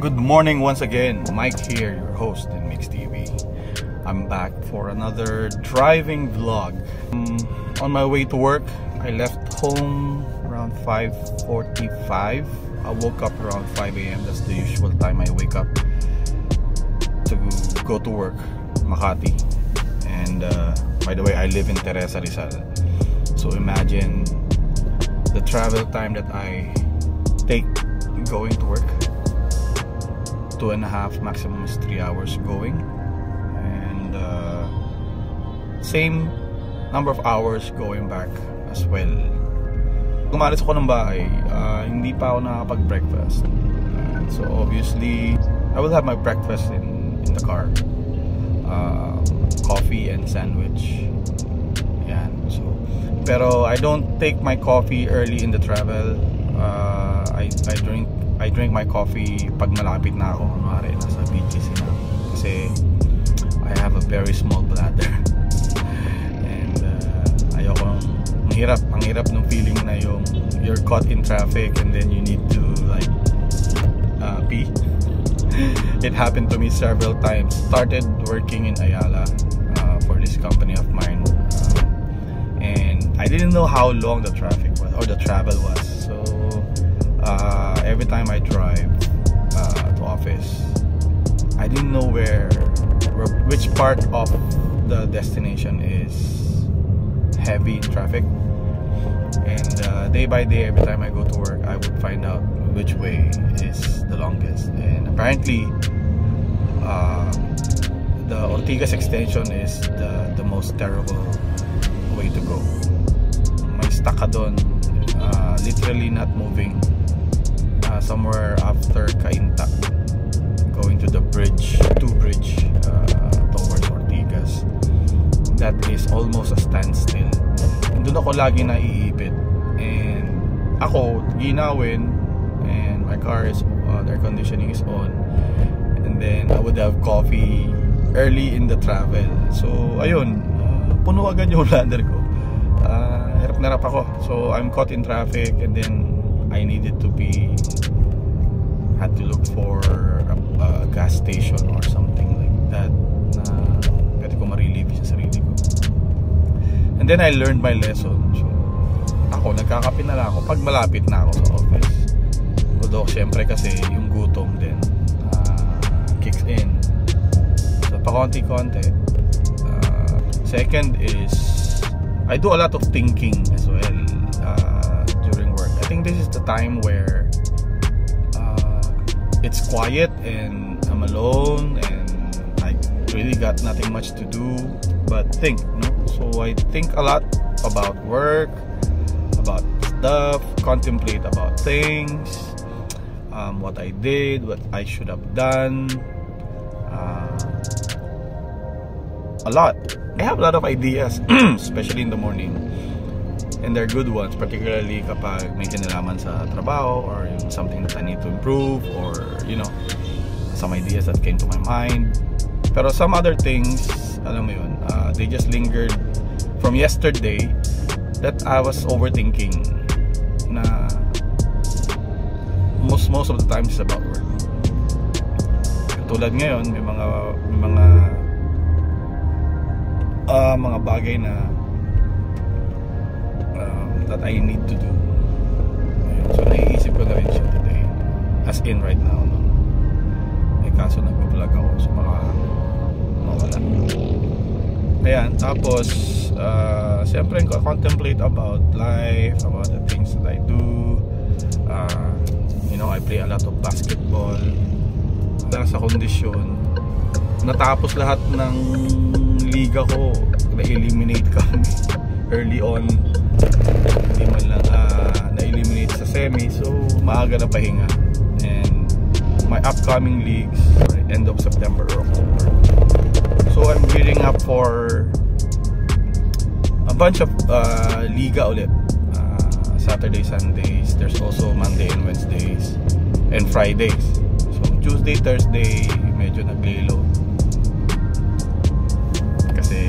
Good morning once again. Mike here, your host in Mix TV. I'm back for another driving vlog. On my way to work, I left home around 5:45. I woke up around 5 a.m. That's the usual time I wake up to go to work, Makati. And by the way, I live in Teresa, Rizal. So imagine the travel time that I take going to work. 2.5, maximum is 3 hours going, and same number of hours going back as well. Umalis ako ng bahay, hindi pa ako nakakapag-breakfast, so obviously I will have my breakfast in the car, coffee and sandwich. Yan. So, pero I don't take my coffee early in the travel. I drink my coffee pag malapit na ako, kunwari nasa BGC na, kasi I have a very small bladder and ayoko, ang hirap ng feeling na yung you're caught in traffic and then you need to like pee. It happened to me several times. Started working in Ayala for this company of mine, and I didn't know how long the traffic was or the travel was. So every time I drive to office, I didn't know which part of the destination is heavy in traffic, and day by day, every time I go to work, I would find out which way is the longest. And apparently the Ortigas extension is the most terrible way to go. May stuck ka doon, literally not moving. Somewhere after Cainta, going to the bridge towards Ortigas, that is almost a standstill. Doon ako lagi naiipit, and ako ginawin, and my car is the air conditioning is on, and then I would have coffee early in the travel. So ayun, puno agad yung bladder ko. Hirap na hirap ako. So I'm caught in traffic, and then I needed to had to look for a gas station or something like that na pwede ko ma-relieve sa sarili ko. And then I learned my lesson. So ako, nagkakape na lang ako pag malapit na ako sa office. Although syempre kasi yung gutom din kicks in. So pa konti-konti. Second is I do a lot of thinking as well during work. I think this is the time where it's quiet and I'm alone and I really got nothing much to do but think, no? So I think a lot about work, about stuff, contemplate about things, what I did, what I should have done, a lot. I have a lot of ideas, especially in the morning. And they're good ones, particularly kapag may kinalaman sa trabaho or yung something that I need to improve, or you know, some ideas that came to my mind. Pero some other things, alam mo yun, they just lingered from yesterday that I was overthinking, na most of the times is about work. Tulad ngayon, may mga bagay na that I need to do. So naiisip ko na rin siya today, as in right now, no? Kaso nag-vlog ako, so baka mawala. Ayan, tapos siyempre contemplate about life, about the things that I do. You know, I play a lot of basketball. Sa kondisyon, natapos lahat ng liga ko, na-eliminate kami early on. Hindi man lang na-eliminate sa semi, so maaga na pahinga. And my upcoming leagues end of September or October, so I'm gearing up for a bunch of liga ulit. Saturday, Sundays, there's also Monday and Wednesdays and Fridays. So Tuesday, Thursday medyo naglilo kasi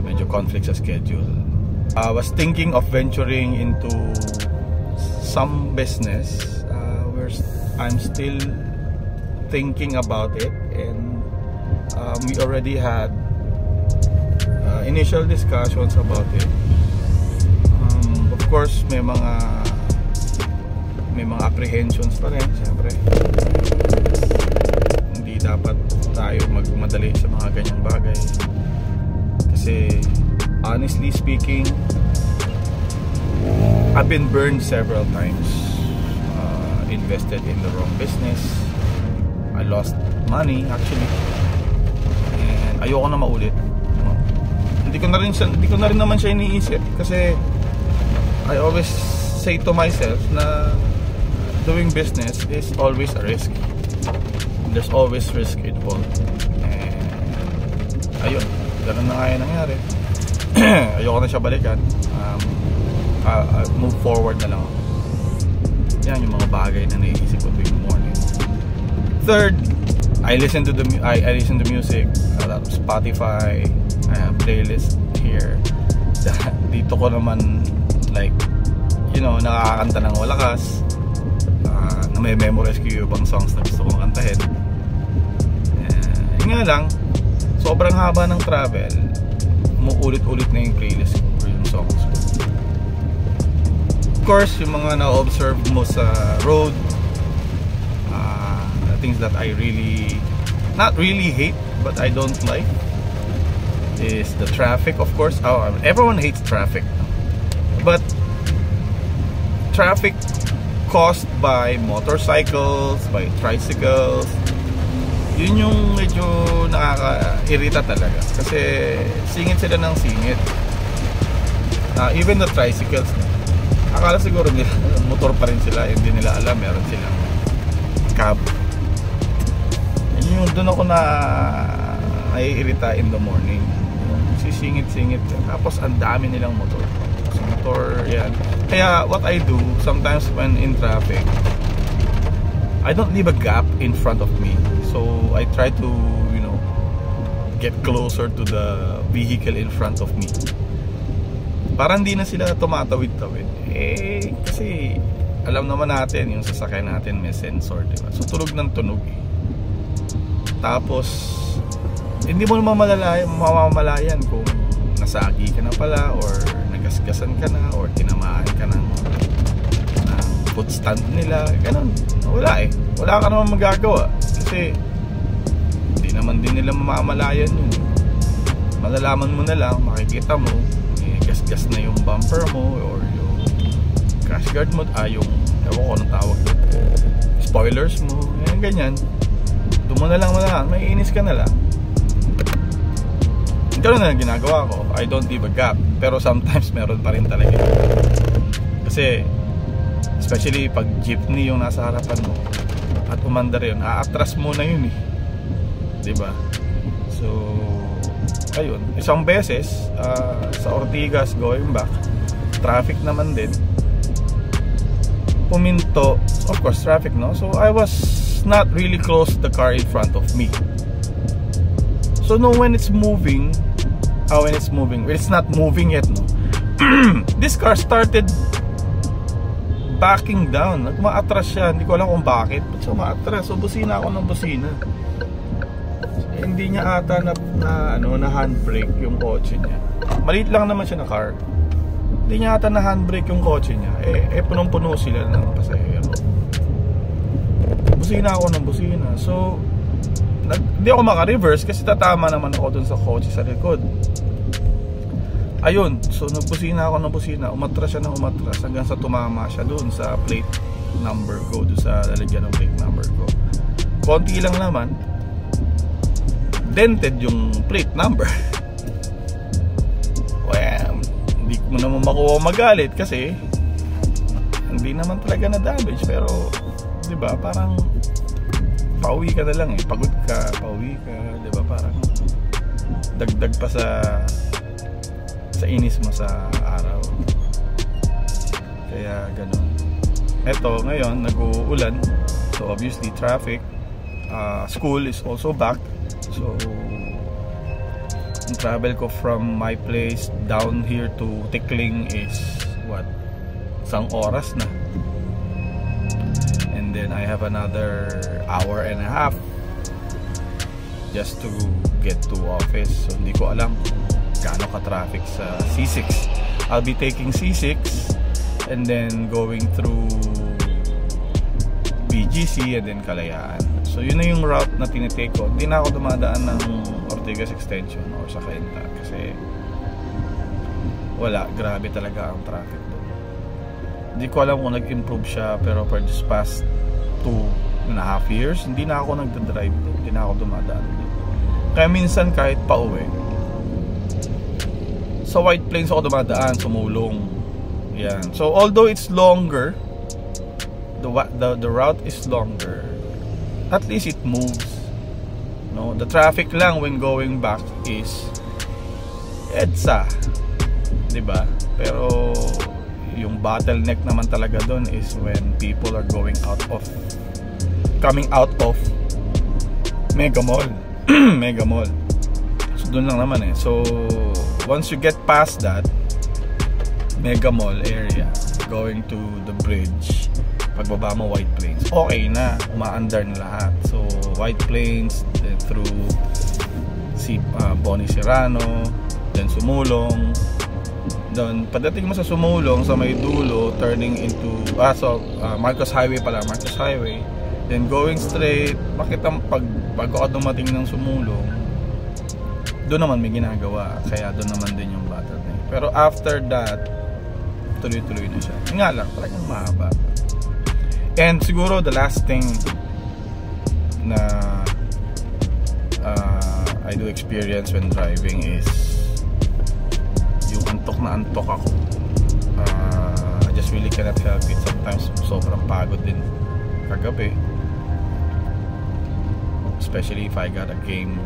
medyo conflict sa schedule. I was thinking of venturing into some business. I'm still thinking about it, and we already had initial discussions about it. Of course, may mga apprehensions pa rin, siyempre. Hindi dapat tayo magmadali sa mga ganyang bagay. Kasi honestly speaking, I've been burned several times. Invested in the wrong business. I lost money actually. And ayoko na maulit. Hindi ko na rin naman siya iniisip kasi I always say to myself na doing business is always a risk. There's always risk involved. And ayun, ganun na nga yung nangyari. Ayoko na siya balikan. Move forward na lang ako. Yan yung mga bagay na naiisip ko tuwing morning. Third, I listen to music. I love Spotify. I have playlist here. Dito ko naman like, you know, nakakanta ng malakas. Na may memorize ko yung ibang songs na gusto kong kantahin. Yun nga lang, sobrang haba ng travel, umuulit-ulit na yung playlist ko, yung songs ko. Of course, yung mga na-observe mo sa road, the things that I really, not really hate, but I don't like, is the traffic, of course. Everyone hates traffic. But traffic caused by motorcycles, by tricycles, yun yung medyo nakaka-irita talaga. Kasi singit sila ng singit. Even the tricycles, akala siguro nila motor pa rin sila, hindi nila alam meron silang cab. Yun, doon ako na naiirita in the morning. Sisingit-singit, tapos ang dami nilang motor. So, motor, yan. Kaya what I do sometimes when in traffic, I don't leave a gap in front of me. So I try to, you know, get closer to the vehicle in front of me. Para hindi na sila tumatawid-tawid. Kasi alam naman natin yung sasakyan natin may sensor, diba? So tunog ng tunog eh. Tapos hindi mo naman mamamalayan kung nasagi ka na pala, or nagasgasan ka na, or tinamaan ka ng foot stand nila, ganun. Wala eh, wala ka naman magagawa kasi hindi naman din nila mamamalayan yun. Malalaman mo na lang, makikita mo gasgas na yung bumper mo or yung crash guard mo, yung ewan ko anong tawag doon, spoilers mo, yan ganyan. Doon mo na lang may inis ka na lang. Ganun na lang ginagawa ko. I don't leave a gap, pero sometimes meron pa rin talaga. Kasi especially pag jeepney yung nasa harapan mo at umandar yun, aatras mo na yun eh, diba? So ayun, isang beses sa Ortigas going back, traffic naman din, puminto, of course traffic, no? So I was not really close to the car in front of me. So no, when it's moving, well, it's not moving yet, no? This car started backing down. Umaatras siya, hindi ko alam kung bakit. Ba't siya umaatras? So busina ako ng busina. Hindi niya ata na handbrake yung kotse niya. Maliit lang naman siya na car. Hindi niya ata na handbrake yung kotse niya. Punong-puno sila ng pasahero. Busina ako ng busina. So hindi ako maka-reverse kasi tatama naman ako dun sa kotse sa likod. Ayun, so nagbusina ako ng busina. Umatras siya ng umatras hanggang sa tumama siya dun sa plate number ko, dun sa lalagyan ng plate number ko. Konti lang naman, dented yung plate number. Well, hindi mo naman makuha magalit kasi hindi naman talaga na damage, pero diba parang pauwi ka na lang eh, pagod ka, pauwi ka, diba parang dagdag pa sa inis mo sa araw. Kaya ganun. Eto ngayon nag-uulan, so obviously traffic. School is also back, so yung travel ko from my place down here to Tikling is what, isang oras na. And and then I have another hour and a half just to get to office. So hindi ko alam kung gaano ka-traffic sa C6. I'll be taking C6 and then going through BGC and then Kalayaan. So yun na yung route na tinitake ko. Hindi na ako dumadaan ng Ortigas Extension or sa Cainta kasi wala, grabe talaga ang traffic doon. Hindi ko alam kung nag-improve siya, pero for just past 2.5 years hindi na ako nagdadrive doon, hindi na ako dumadaan doon. Kaya minsan kahit pa uwi sa White Plains ako dumadaan, sumulong yan. So although it's longer, the route is longer, at least it moves, no? The traffic lang when going back is EDSA, diba? Pero yung bottleneck naman talaga doon is when people are coming out of Mega Mall. Mega Mall. So doon lang naman eh. So once you get past that Mega Mall area, going to the bridge, pagbaba mo White Plains, okay na, umaandar na lahat. So White Plains, then through Bonnie Serrano, then Sumulong, then pagdating mo sa Sumulong sa may dulo, turning into Marcos Highway pala, Marcos Highway, then going straight, makita pag ako dumating ng Sumulong, doon naman may ginagawa, kaya doon naman din yung bottleneck. Pero after that, tuloy-tuloy na siya. Nga lang, talagang mahaba. And siguro the last thing na I do experience when driving is yung antok na antok ako. I just really cannot help it. Sometimes sobrang pagod din kagabi, especially if I got a game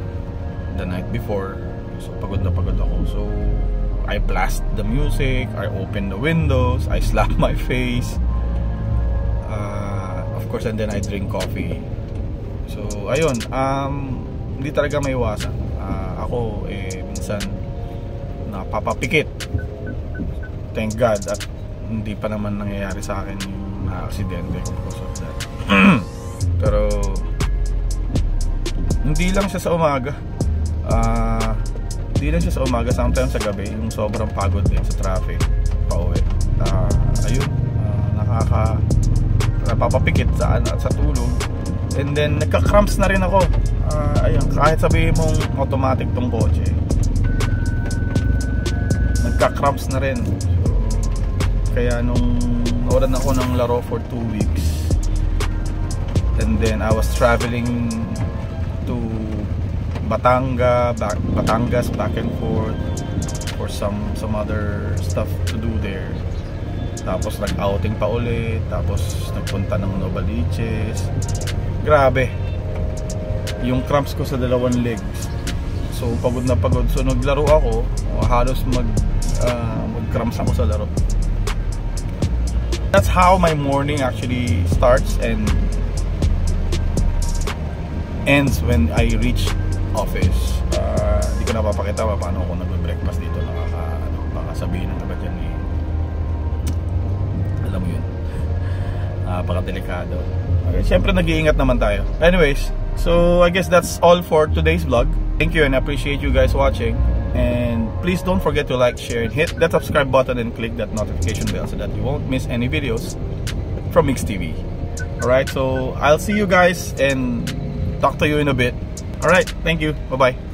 the night before. So pagod na pagod ako. So I blast the music, I open the windows, I slap my face, of course, and then I drink coffee. So ayun, hindi talaga may iwasan. Ako minsan napapapikit. Thank God at hindi pa naman nangyayari sa akin yung aksidente because of that. Pero hindi lang siya sa umaga. Hindi lang siya sa umaga, sometimes sa gabi yung sobrang pagod din sa traffic pauwi. Ayun, napapapikit sa tulog, and then nagka-cramps na rin ako. Ayun, kahit sabihin mong automatic tong kotse, nagka-cramps na rin. So, kaya nung nawalan ako ng laro for 2 weeks, and then I was traveling to Batangas back and forth for some other stuff to do there. Tapos nag-outing pa ulit, tapos nagpunta ng Novaliches. Grabe yung cramps ko sa dalawang legs. So pagod na pagod. So naglaro ako, halos mag-cramps ako sa laro. That's how my morning actually starts and ends when I reach office. Hindi ko napapakita paano ako nag-breakfast dito. Baka sabihin ng iba dyan eh, alam mo yun, napakadelikado. Okay, syempre nag-iingat naman tayo. Anyways, so I guess that's all for today's vlog. Thank you and I appreciate you guys watching. And please don't forget to like, share, and hit that subscribe button and click that notification bell so that you won't miss any videos from Mix TV. Alright, so I'll see you guys and talk to you in a bit. Alright, thank you. Bye-bye.